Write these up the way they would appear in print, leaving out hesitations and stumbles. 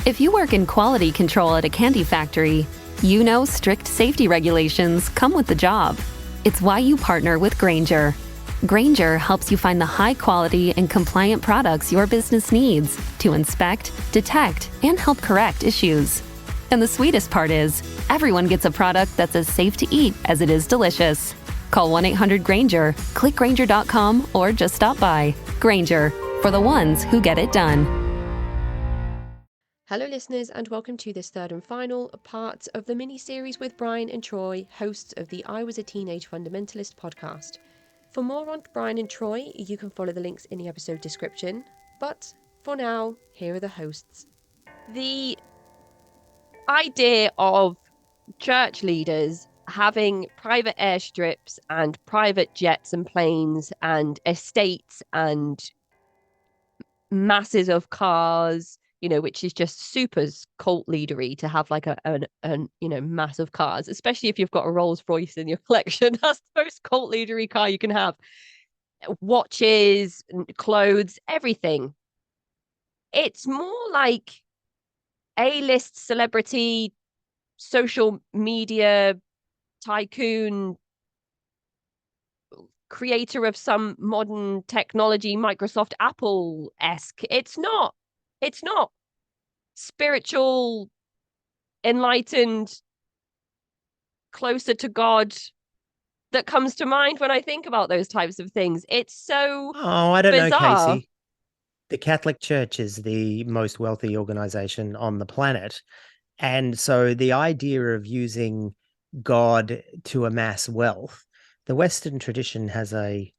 If you work in quality control at a candy factory, you know strict safety regulations come with the job. It's why you partner with Grainger. Grainger helps you find the high-quality and compliant products your business needs to inspect, detect, and help correct issues. And the sweetest part is, everyone gets a product that's as safe to eat as it is delicious. Call 1-800-GRAINGER, click Grainger.com, or just stop by. Grainger, for the ones who get it done. Hello listeners, and welcome to this third and final part of the mini-series with Brian and Troy, hosts of the I Was a Teenage Fundamentalist podcast. For more on Brian and Troy, you can follow the links in the episode description, but for now, here are the hosts. The idea of church leaders having private airstrips and private jets and planes and estates and masses of cars, which is just super cult leadery to have like a mass of cars, especially if you've got a Rolls Royce in your collection. That's the most cult leadery car you can have. Watches, clothes, everything. It's more like A-list celebrity, social media tycoon, creator of some modern technology, Microsoft, Apple-esque. It's not spiritual, enlightened, closer to God that comes to mind when I think about those types of things. It's so I don't bizarre. know, Casey. The Catholic Church is the most wealthy organization on the planet. And so the idea of using God to amass wealth, the Western tradition has a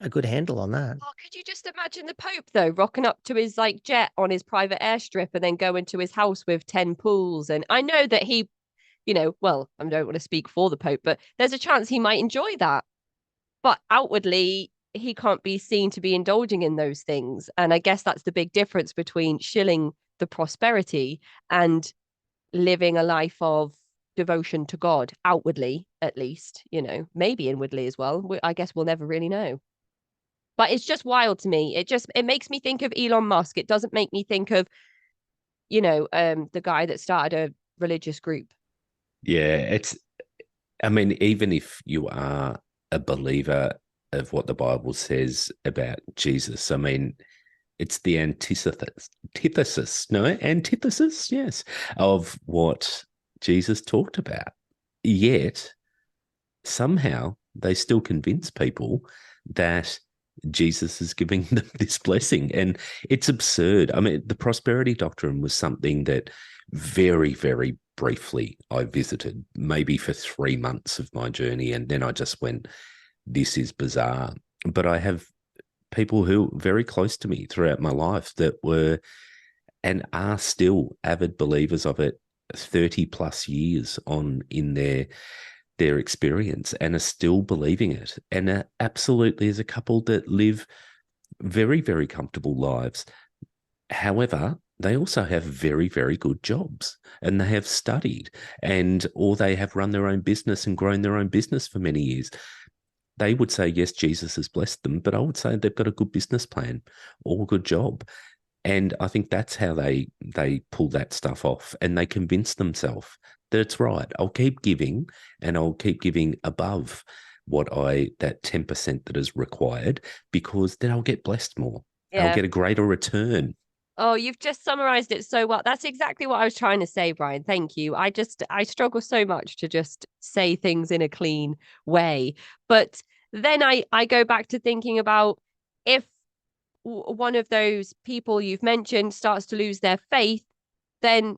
good handle on that. Oh, could you just imagine the Pope, though, rocking up to his jet on his private airstrip and then going to his house with 10 pools? And I know that he, I don't want to speak for the Pope, but there's a chance he might enjoy that. But outwardly, he can't be seen to be indulging in those things. And I guess that's the big difference between shilling the prosperity and living a life of devotion to God, outwardly, at least, maybe inwardly as well. I guess we'll never really know. But it's just wild to me. It makes me think of Elon Musk. It doesn't make me think of, the guy that started a religious group. Yeah, even if you are a believer of what the Bible says about Jesus, it's the antithesis, yes, of what Jesus talked about. Yet, somehow, they still convince people that Jesus is giving them this blessing. And it's absurd. The prosperity doctrine was something that very, very briefly I visited, maybe for 3 months of my journey. And then I just went, this is bizarre. But I have people who are very close to me throughout my life that were and are still avid believers of it 30 plus years on in their experience and are still believing it, and absolutely is a couple that live very, very comfortable lives. However, they also have very, very good jobs, and they have studied or they have run their own business and grown their own business for many years. They would say, yes, Jesus has blessed them, but I would say they've got a good business plan or a good job. And I think that's how they pull that stuff off, and they convince themselves that it's right. I'll keep giving, and I'll keep giving above that 10% that is required, because then I'll get blessed more. Yeah. I'll get a greater return. Oh, you've just summarized it so well. That's exactly what I was trying to say, Brian. Thank you. I struggle so much to just say things in a clean way. But then I go back to thinking about, if one of those people you've mentioned starts to lose their faith, then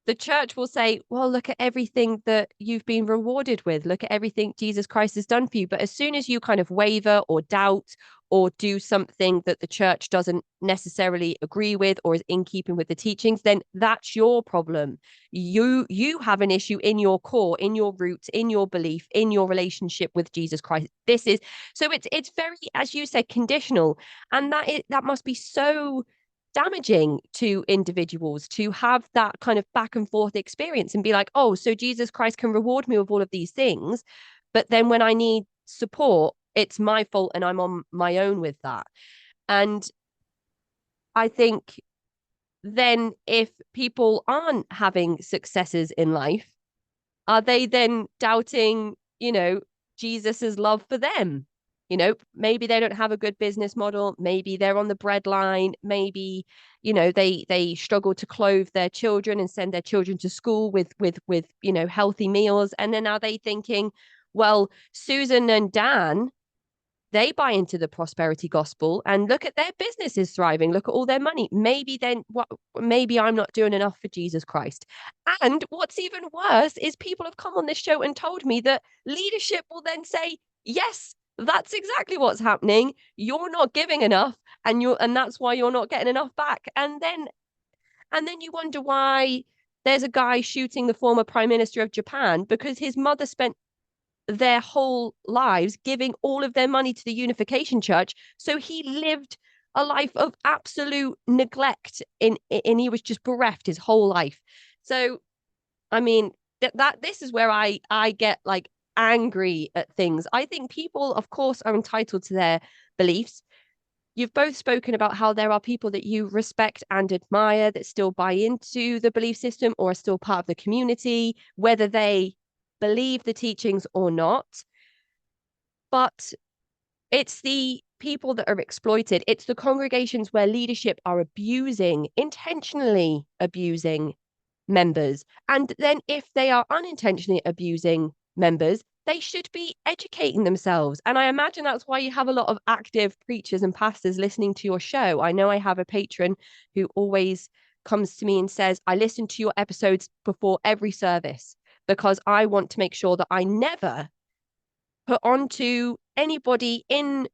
the church will say, well, look at everything that you've been rewarded with. Look at everything Jesus Christ has done for you. But as soon as you kind of waver or doubt or do something that the church doesn't necessarily agree with or is in keeping with the teachings, then that's your problem. You have an issue in your core, in your roots, in your belief, in your relationship with Jesus Christ. So it's very, as you said, conditional. And that must be so damaging to individuals to have that kind of back and forth experience and be like, oh, so Jesus Christ can reward me with all of these things, but then when I need support, it's my fault and I'm on my own with that. And I think then if people aren't having successes in life, are they then doubting, Jesus's love for them? Maybe they don't have a good business model. Maybe they're on the breadline. Maybe, they struggle to clothe their children and send their children to school with healthy meals. And then are they thinking, well, Susan and Dan, they buy into the prosperity gospel and look at their businesses thriving. Look at all their money. Maybe then maybe I'm not doing enough for Jesus Christ. And what's even worse is people have come on this show and told me that leadership will then say, yes, that's exactly what's happening. You're not giving enough, and that's why you're not getting enough back. And then you wonder why there's a guy shooting the former prime minister of Japan because his mother spent their whole lives giving all of their money to the Unification Church. So he lived a life of absolute neglect and he was just bereft his whole life. So, I mean, this is where I get like angry at things. I think people, of course, are entitled to their beliefs. You've both spoken about how there are people that you respect and admire that still buy into the belief system or are still part of the community, whether they believe the teachings or not. But it's the people that are exploited. It's the congregations where leadership are intentionally abusing members. And then if they are unintentionally abusing members, they should be educating themselves. And I imagine that's why you have a lot of active preachers and pastors listening to your show. I know I have a patron who always comes to me and says, I listen to your episodes before every service because I want to make sure that I never put onto anybody in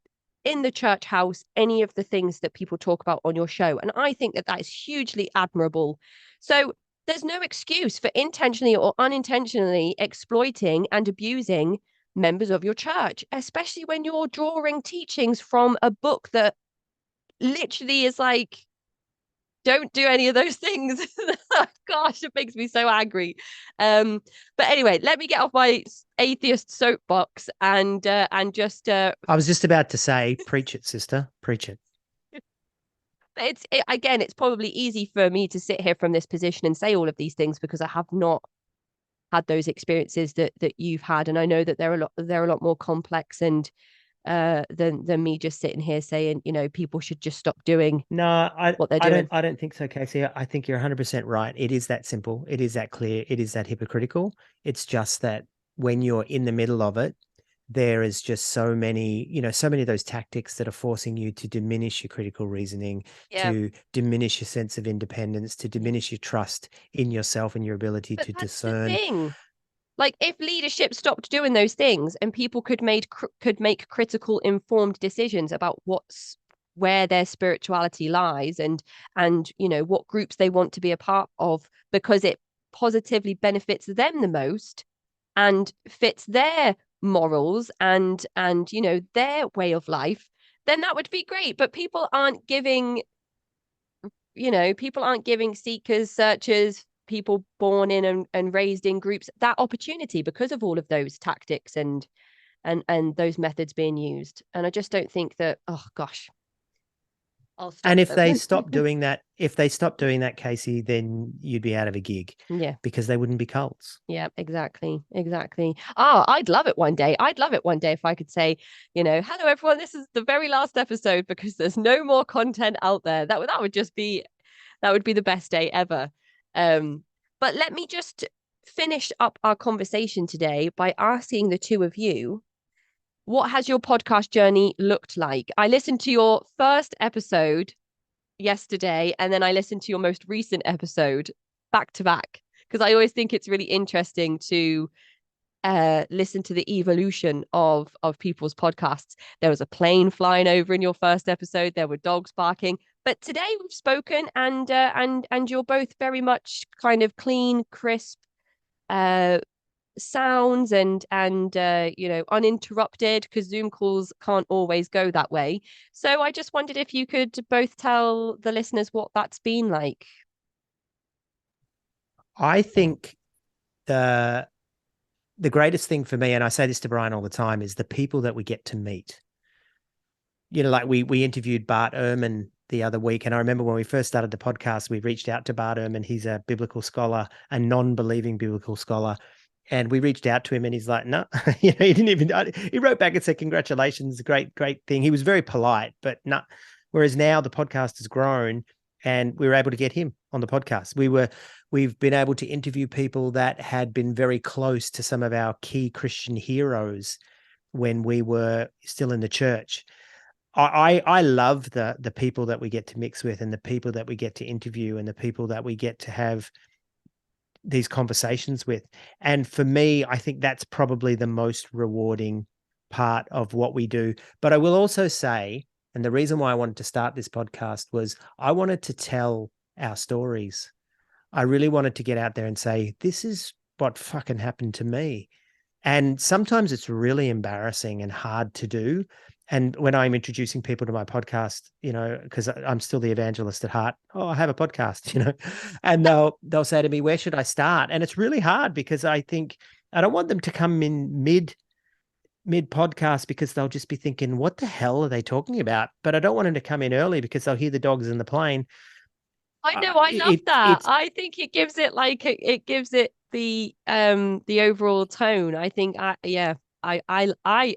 the church house any of the things that people talk about on your show. And I think that is hugely admirable. So there's no excuse for intentionally or unintentionally exploiting and abusing members of your church, especially when you're drawing teachings from a book that literally is like, don't do any of those things. Gosh, it makes me so angry. But anyway, let me get off my atheist soapbox and just. I was just about to say, preach it, sister, preach it. Again, it's probably easy for me to sit here from this position and say all of these things because I have not had those experiences that you've had, and I know that they're a lot more complex and than me just sitting here saying, people should just stop doing what they're doing. I don't think so, Casey. I think you're 100% right. It is that simple. It is that clear. It is that hypocritical. It's just that when you're in the middle of it, there is just so many of those tactics that are forcing you to diminish your critical reasoning, to diminish your sense of independence, to diminish your trust in yourself and your ability to discern. The thing. Like if leadership stopped doing those things and people could make critical, informed decisions about where their spirituality lies and what groups they want to be a part of because it positively benefits them the most and fits their morals and their way of life, then that would be great. But people aren't giving seekers, searchers, people born in and raised in groups that opportunity because of all of those tactics and those methods being used. And I just don't think that, oh gosh. And if they stop doing that, Casey, then you'd be out of a gig. Yeah. Because they wouldn't be cults. Yeah, exactly. Oh, I'd love it one day. If I could say, hello everyone, this is the very last episode because there's no more content out there. That would be the best day ever. But let me just finish up our conversation today by asking the two of you, what has your podcast journey looked like? I listened to your first episode yesterday, and then I listened to your most recent episode back to back, because I always think it's really interesting to listen to the evolution of people's podcasts. There was a plane flying over in your first episode. There were dogs barking. But today we've spoken, and you're both very much kind of clean, crisp sounds and uninterrupted, because Zoom calls can't always go that way. So I just wondered if you could both tell the listeners what that's been like. I think the greatest thing for me, and I say this to Brian all the time, is the people that we get to meet. Like we interviewed Bart Ehrman the other week. And I remember when we first started the podcast, we reached out to Bardem, and he's a biblical scholar, a non-believing biblical scholar. And we reached out to him, and he's like, no, he didn't even, he wrote back and said, congratulations, great thing. He was very polite, but no. Whereas now the podcast has grown, and we were able to get him on the podcast. We've been able to interview people that had been very close to some of our key Christian heroes when we were still in the church. I love the people that we get to mix with, and the people that we get to interview, and the people that we get to have these conversations with. And for me, I think that's probably the most rewarding part of what we do. But I will also say, and the reason why I wanted to start this podcast was I wanted to tell our stories. I really wanted to get out there and say, this is what fucking happened to me. And sometimes it's really embarrassing and hard to do. And when I'm introducing people to my podcast, because I'm still the evangelist at heart, I have a podcast, and they'll say to me, where should I start? And it's really hard, because I think I don't want them to come in mid podcast, because they'll just be thinking, what the hell are they talking about? But I don't want them to come in early, because they'll hear the dogs in the plane. I know. I love that. I think it gives it the overall tone. I think I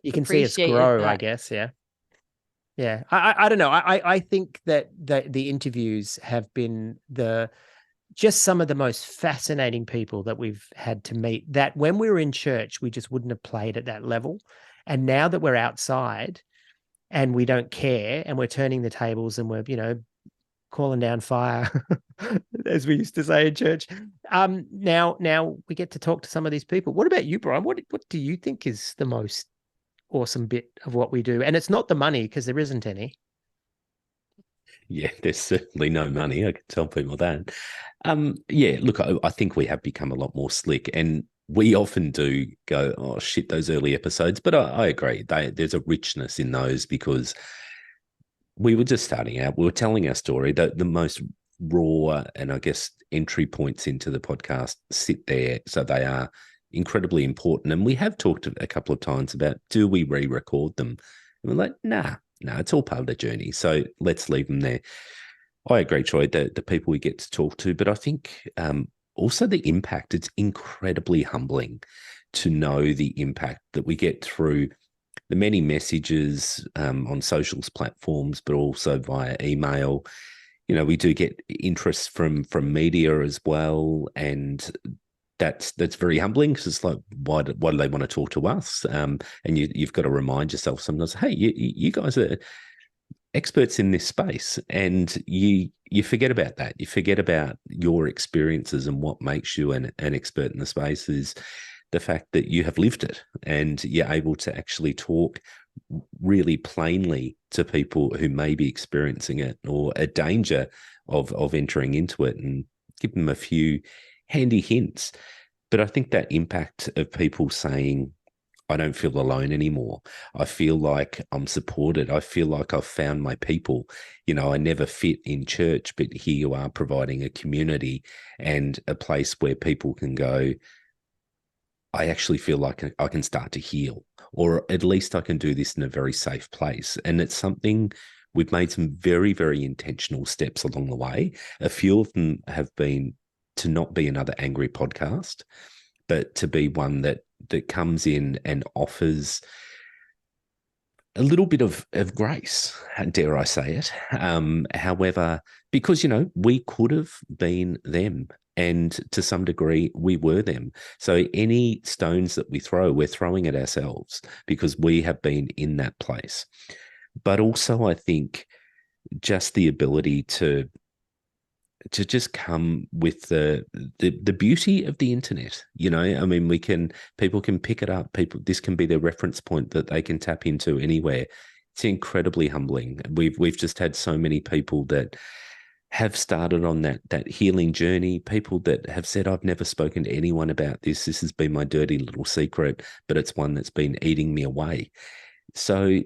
you can see us grow, I guess. Yeah. I don't know. I think that the interviews have been just some of the most fascinating people that we've had to meet, that when we were in church, we just wouldn't have played at that level. And now that we're outside and we don't care, and we're turning the tables, and we're, calling down fire, as we used to say in church. Now we get to talk to some of these people. What about you, Brian? What do you think is the most awesome bit of what we do? And it's not the money, because there isn't any. Yeah, there's certainly no money. I can tell people that. Look, I think we have become a lot more slick, and we often do go, oh shit, those early episodes. But I agree. There's a richness in those, because we were just starting out. We were telling our story. The most raw and, I guess, entry points into the podcast sit there. So they are incredibly important. And we have talked a couple of times about, do we re-record them? And we're like, nah, it's all part of the journey. So let's leave them there. I agree, Troy, the people we get to talk to. But I think also the impact, it's incredibly humbling to know the impact that we get through the many messages on socials platforms, but also via email. We do get interest from media as well, and that's very humbling, because it's like, why do they want to talk to us? And you've got to remind yourself sometimes, hey, you guys are experts in this space, and you forget about that. You forget about your experiences, and what makes you an expert in the space is the fact that you have lived it, and you're able to actually talk really plainly to people who may be experiencing it, or a danger of entering into it, and give them a few handy hints. But I think that impact of people saying, I don't feel alone anymore. I feel like I'm supported. I feel like I've found my people. I never fit in church, but here you are providing a community and a place where people can go, I actually feel like I can start to heal, or at least I can do this in a very safe place. And it's something we've made some very, very intentional steps along the way. A few of them have been to not be another angry podcast, but to be one that comes in and offers a little bit of grace, dare I say it. However, because, we could have been them. And to some degree, we were them. So any stones that we throw, we're throwing at ourselves, because we have been in that place. But also, I think just the ability to just come with the beauty of the internet. People can pick it up. This can be their reference point that they can tap into anywhere. It's incredibly humbling. We've just had so many people that have started on that healing journey, people that have said, I've never spoken to anyone about this. This has been my dirty little secret, but it's one that's been eating me away. So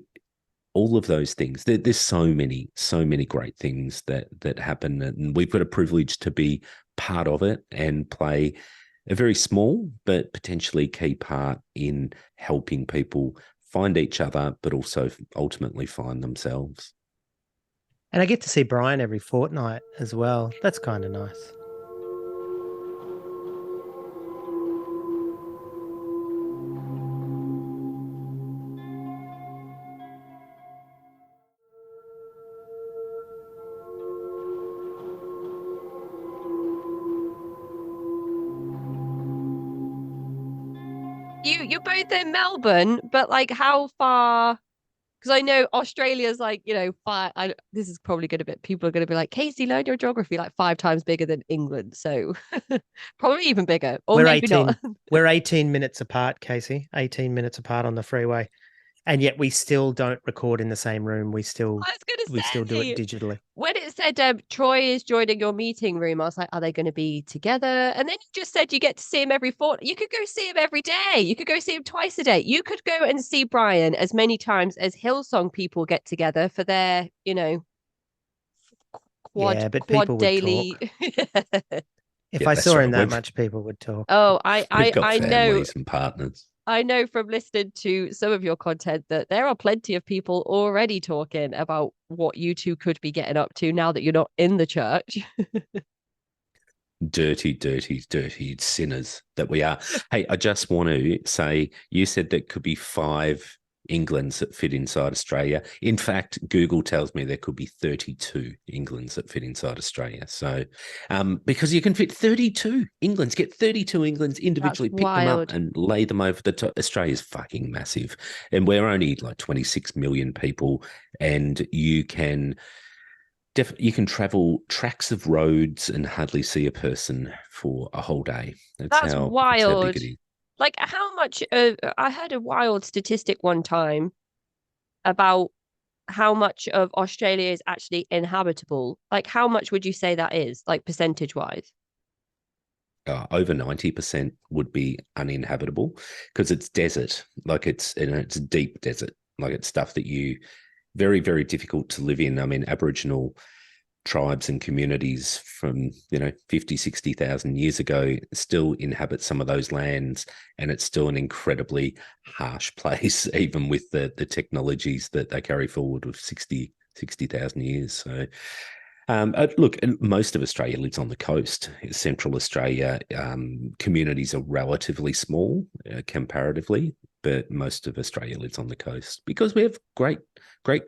all of those things, there's so many great things that happen, and we've got a privilege to be part of it and play a very small but potentially key part in helping people find each other, but also ultimately find themselves. And I get to see Brian every fortnight as well. That's kind of nice. You're both in Melbourne, but like how far? Because I know Australia's like, this is probably going to be, people are going to be like, Casey, learn your geography, like 5 times bigger than England. So probably even bigger, or We're maybe 18, not. we're 18 minutes apart, Casey, 18 minutes apart on the freeway. And yet we still don't record in the same room. We still I was going still do it to say, digitally. when it said Troy is joining your meeting room, I was like, are they going to be together? And then you just said you get to see him every fortnight. You could go see him every day. You could go see him twice a day. You could go and see Brian as many times as Hillsong people get together for their, Yeah, but quad people would daily. talk. If Yeah, I that's saw him right. that We've much, people would talk. Oh, we've got I know. families and partners. I know from listening to some of your content that there are plenty of people already talking about what you two could be getting up to now that you're not in the church. Dirty, dirty, dirty sinners that we are. Hey, I just want to say, you said that could be 5 Englands that fit inside Australia. In fact, Google tells me there could be 32 Englands that fit inside Australia. So, because you can fit 32 Englands, get 32 Englands individually, pick them up and lay them over the top. Australia's fucking massive. And we're only like 26 million people, and you can travel tracks of roads and hardly see a person for a whole day. That's wild. Big it is. Like how much? I heard a wild statistic one time about how much of Australia is actually inhabitable. Like how much would you say that is, like percentage wise? Over 90% would be uninhabitable because it's desert. Like it's deep desert. Like it's stuff that you very, very difficult to live in. I mean, Aboriginal tribes and communities from 50, 60,000 years ago still inhabit some of those lands, and it's still an incredibly harsh place, even with the technologies that they carry forward with 60,000 years. So look, most of Australia lives on the coast. Central Australia, communities are relatively small comparatively, but most of Australia lives on the coast because we have great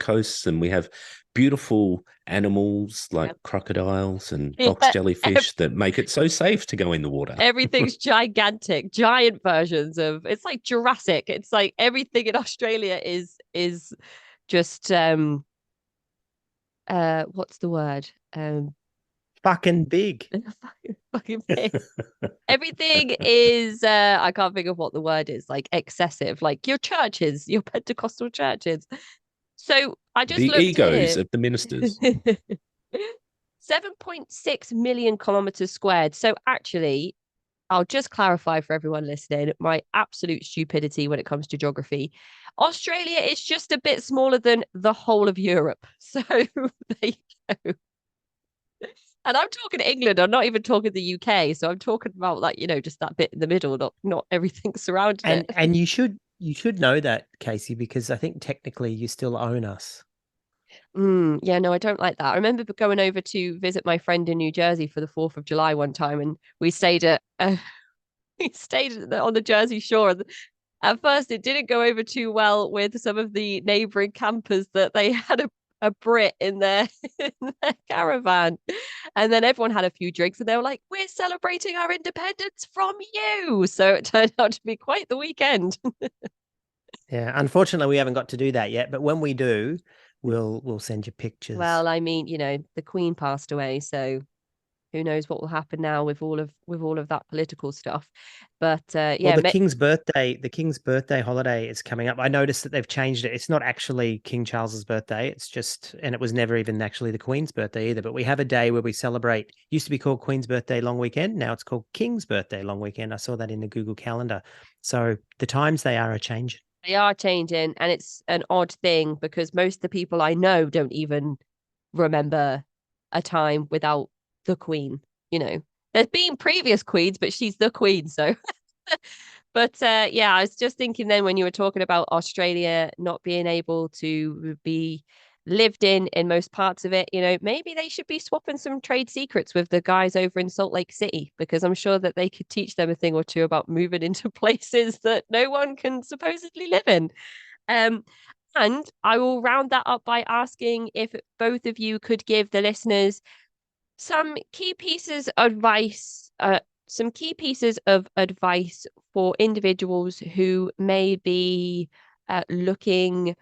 coasts, and we have beautiful animals like crocodiles and box jellyfish that make it so safe to go in the water. Everything's gigantic, giant versions of, it's like Jurassic. It's like everything in Australia is just what's the word? Fucking big. Fucking big. Everything is I can't think of what the word is, like excessive, like your churches, your Pentecostal churches. So I just looked egos here. of the ministers. 7.6 million kilometers squared. So actually, I'll just clarify for everyone listening my absolute stupidity when it comes to geography. Australia is just a bit smaller than the whole of Europe. So there you go. And I'm talking England. I'm not even talking the UK. So I'm talking about like, just that bit in the middle, not everything surrounding it. And you should know that, Casey, because I think technically you still own us. Yeah, no, I don't like that. I remember going over to visit my friend in New Jersey for the 4th of July one time, and we stayed on the Jersey Shore. At first, it didn't go over too well with some of the neighboring campers that they had a Brit in their caravan. And then everyone had a few drinks and they were like, we're celebrating our independence from you. So it turned out to be quite the weekend. Yeah, unfortunately, we haven't got to do that yet. But when we do, we'll send you pictures. Well, I mean, the Queen passed away, so who knows what will happen now with all of that political stuff. But yeah, well, the King's birthday holiday is coming up. I noticed that they've changed it. It's not actually King Charles's birthday. It's just, and it was never even actually the Queen's birthday either. But we have a day where we celebrate. It used to be called Queen's Birthday Long Weekend. Now it's called King's Birthday Long Weekend. I saw that in the Google Calendar. So the times they are changing. They are changing, and it's an odd thing because most of the people I know don't even remember a time without the Queen. There's been previous queens, but she's the Queen. So, but yeah, I was just thinking then when you were talking about Australia not being able to be lived in most parts of it, you know, maybe they should be swapping some trade secrets with the guys over in Salt Lake City, because I'm sure that they could teach them a thing or two about moving into places that no one can supposedly live in. And I will round that up by asking if both of you could give the listeners some key pieces of advice for individuals who may be looking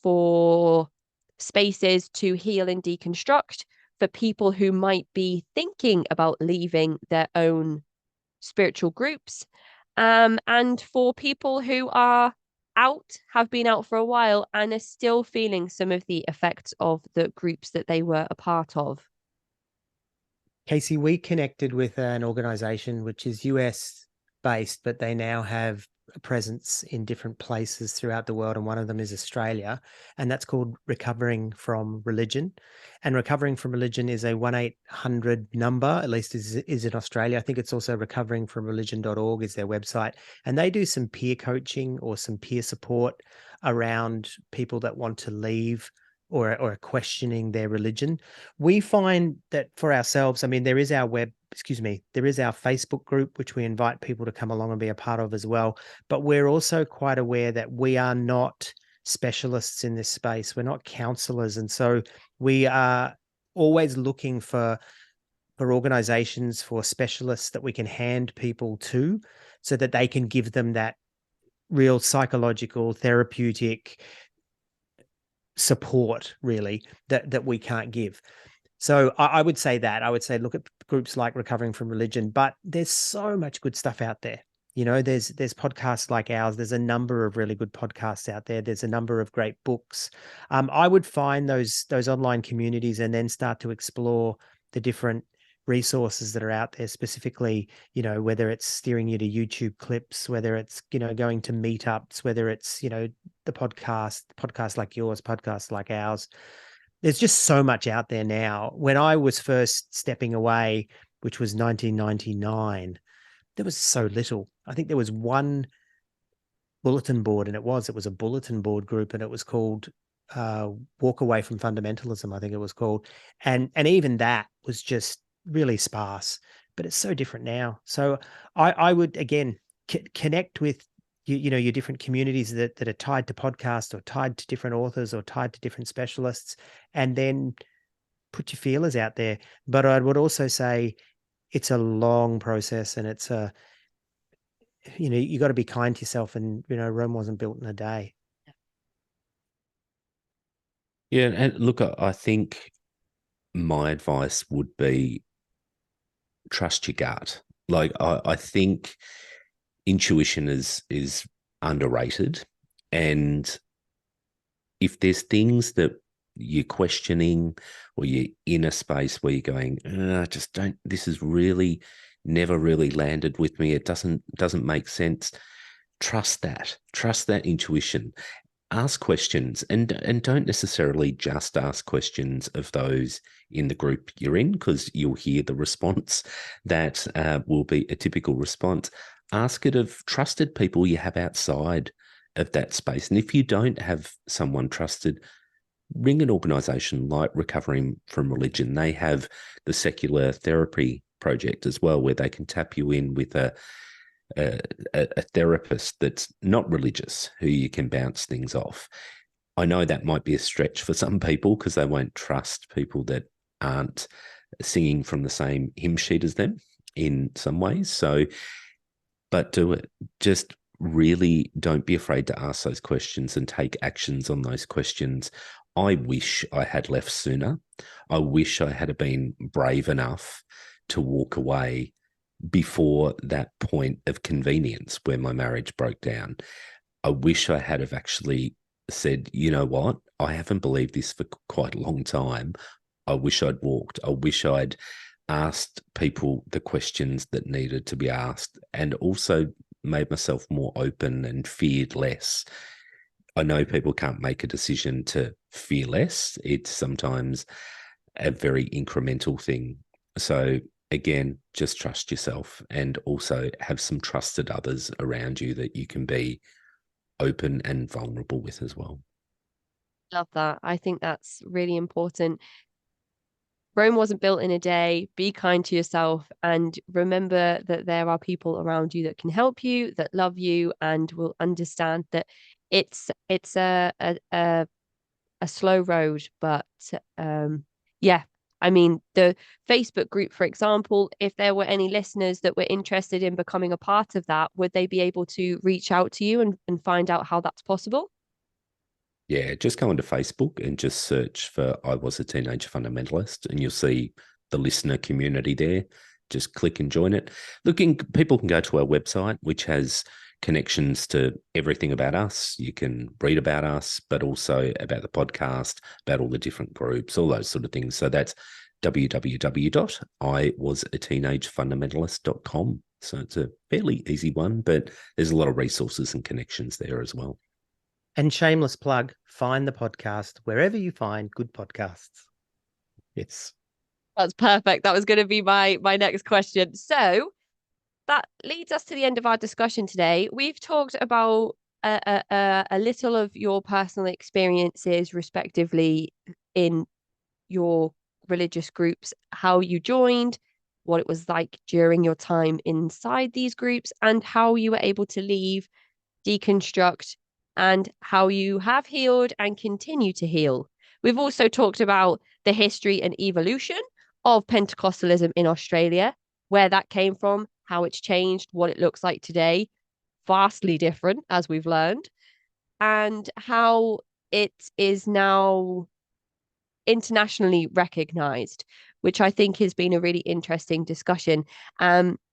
for spaces to heal and deconstruct, for people who might be thinking about leaving their own spiritual groups, and for people who are have been out for a while, and are still feeling some of the effects of the groups that they were a part of. Casey, we connected with an organization which is US based, but they now have a presence in different places throughout the world. And one of them is Australia, and that's called Recovering from Religion. And Recovering from Religion is a 1-800 number, at least is in Australia. I think it's also recoveringfromreligion.org is their website. And they do some peer coaching or some peer support around people that want to leave or are questioning their religion. We find that for ourselves, I mean, there is our Facebook group, which we invite people to come along and be a part of as well. But we're also quite aware that we are not specialists in this space. We're not counselors. And so we are always looking for organizations, for specialists that we can hand people to so that they can give them that real psychological, therapeutic support, really, that we can't give. So I would say look at groups like Recovering from Religion, but there's so much good stuff out there. You know, there's podcasts like ours. There's a number of really good podcasts out there. There's a number of great books. I would find those online communities and then start to explore the different resources that are out there, specifically, you know, whether it's steering you to YouTube clips, whether it's, you know, going to meetups, whether it's, you know, the podcasts like yours, podcasts like ours. There's just so much out there now. When I was first stepping away, which was 1999, there was so little. I think there was one bulletin board, and it was a bulletin board group, and it was called Walk Away from Fundamentalism, I think it was called. And even that was just really sparse, but it's so different now. So I would, again, connect with you know, your different communities that are tied to podcasts or tied to different authors or tied to different specialists, and then put your feelers out there. But I would also say it's a long process, and it's you know, you got to be kind to yourself, and, you know, Rome wasn't built in a day. Yeah, and look, I think my advice would be trust your gut. Like, I think intuition is underrated, and if there's things that you're questioning or you're in a space where you're going, I just don't, this is really never really landed with me, it doesn't make sense, trust that intuition. Ask questions, and don't necessarily just ask questions of those in the group you're in, because you'll hear the response that will be a typical response. Ask it of trusted people you have outside of that space. And if you don't have someone trusted, ring an organisation like Recovering from Religion. They have the Secular Therapy Project as well, where they can tap you in with a therapist that's not religious, who you can bounce things off. I know that might be a stretch for some people because they won't trust people that aren't singing from the same hymn sheet as them in some ways. So, but do it. Just really don't be afraid to ask those questions and take actions on those questions. I wish I had left sooner. I wish I had been brave enough to walk away before that point of convenience where my marriage broke down. I wish I had have actually said, you know what, I haven't believed this for quite a long time. I wish I'd walked. I wish I'd asked people the questions that needed to be asked, and also made myself more open and feared less. I know people can't make a decision to fear less. It's sometimes a very incremental thing. So again, just trust yourself, and also have some trusted others around you that you can be open and vulnerable with as well. Love that. I think that's really important. Rome wasn't built in a day. Be kind to yourself and remember that there are people around you that can help you, that love you, and will understand that it's a slow road. But yeah, I mean, the Facebook group, for example, if there were any listeners that were interested in becoming a part of that, would they be able to reach out to you and find out how that's possible? Yeah, just go onto Facebook and just search for I Was a Teenage Fundamentalist, and you'll see the listener community there. Just click and join it. People can go to our website, which has connections to everything about us. You can read about us, but also about the podcast, about all the different groups, all those sort of things. So that's www.iwasateenagefundamentalist.com. So it's a fairly easy one, but there's a lot of resources and connections there as well. And shameless plug, find the podcast wherever you find good podcasts. Yes. That's perfect. That was going to be my next question. So that leads us to the end of our discussion today. We've talked about a little of your personal experiences, respectively, in your religious groups, how you joined, what it was like during your time inside these groups, and how you were able to leave, deconstruct, and how you have healed and continue to heal. We've also talked about the history and evolution of Pentecostalism in Australia, where that came from, how it's changed, what it looks like today, vastly different, as we've learned, and how it is now internationally recognized, which I think has been a really interesting discussion.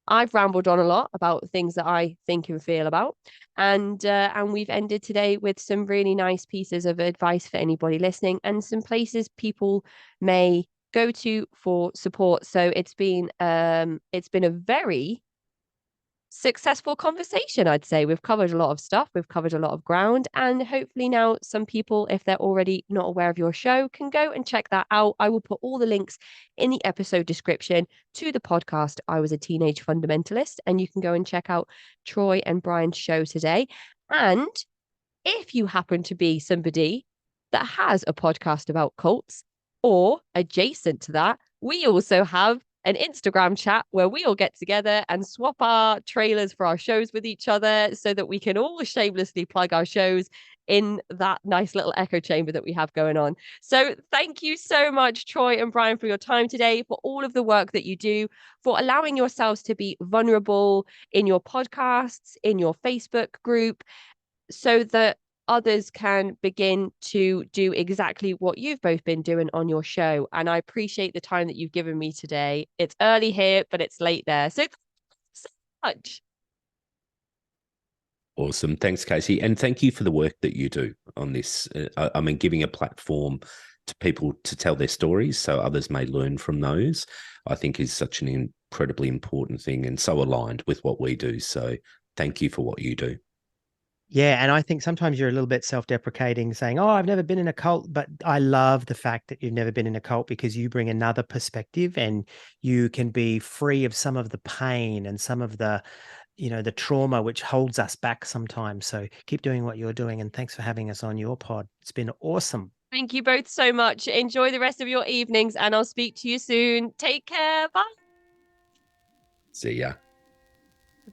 I've rambled on a lot about things that I think and feel about, and we've ended today with some really nice pieces of advice for anybody listening, and some places people may go to for support. So it's been a very successful conversation, I'd say. We've covered a lot of stuff, we've covered a lot of ground, and hopefully now some people, if they're already not aware of your show, can go and check that out. I will put all the links in the episode description to the podcast I Was a Teenage Fundamentalist, and you can go and check out Troy and Brian's show today. And if you happen to be somebody that has a podcast about cults, or adjacent to that, we also have an Instagram chat where we all get together and swap our trailers for our shows with each other so that we can all shamelessly plug our shows in that nice little echo chamber that we have going on. So thank you so much, Troy and Brian, for your time today, for all of the work that you do, for allowing yourselves to be vulnerable in your podcasts, in your Facebook group, so that others can begin to do exactly what you've both been doing on your show. And I appreciate the time that you've given me today. It's early here, but it's late there. So much. Awesome. Thanks, Casey. And thank you for the work that you do on this. I mean, giving a platform to people to tell their stories so others may learn from those, I think is such an incredibly important thing and so aligned with what we do. So thank you for what you do. Yeah, and I think sometimes you're a little bit self-deprecating, saying, "Oh, I've never been in a cult," but I love the fact that you've never been in a cult, because you bring another perspective and you can be free of some of the pain and some of the, the trauma which holds us back sometimes. So keep doing what you're doing, and thanks for having us on your pod. It's been awesome. Thank you both so much. Enjoy the rest of your evenings, and I'll speak to you soon. Take care. Bye. See ya.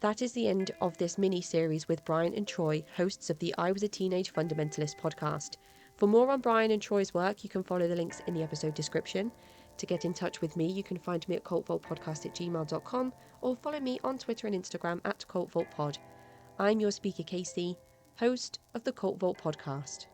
That is the end of this mini-series with Brian and Troy, hosts of the I Was a Teenage Fundamentalist podcast. For more on Brian and Troy's work, you can follow the links in the episode description. To get in touch with me, you can find me at cultvaultpodcast@gmail.com, or follow me on Twitter and Instagram at cultvaultpod. I'm your speaker, Casey, host of the Cult Vault podcast.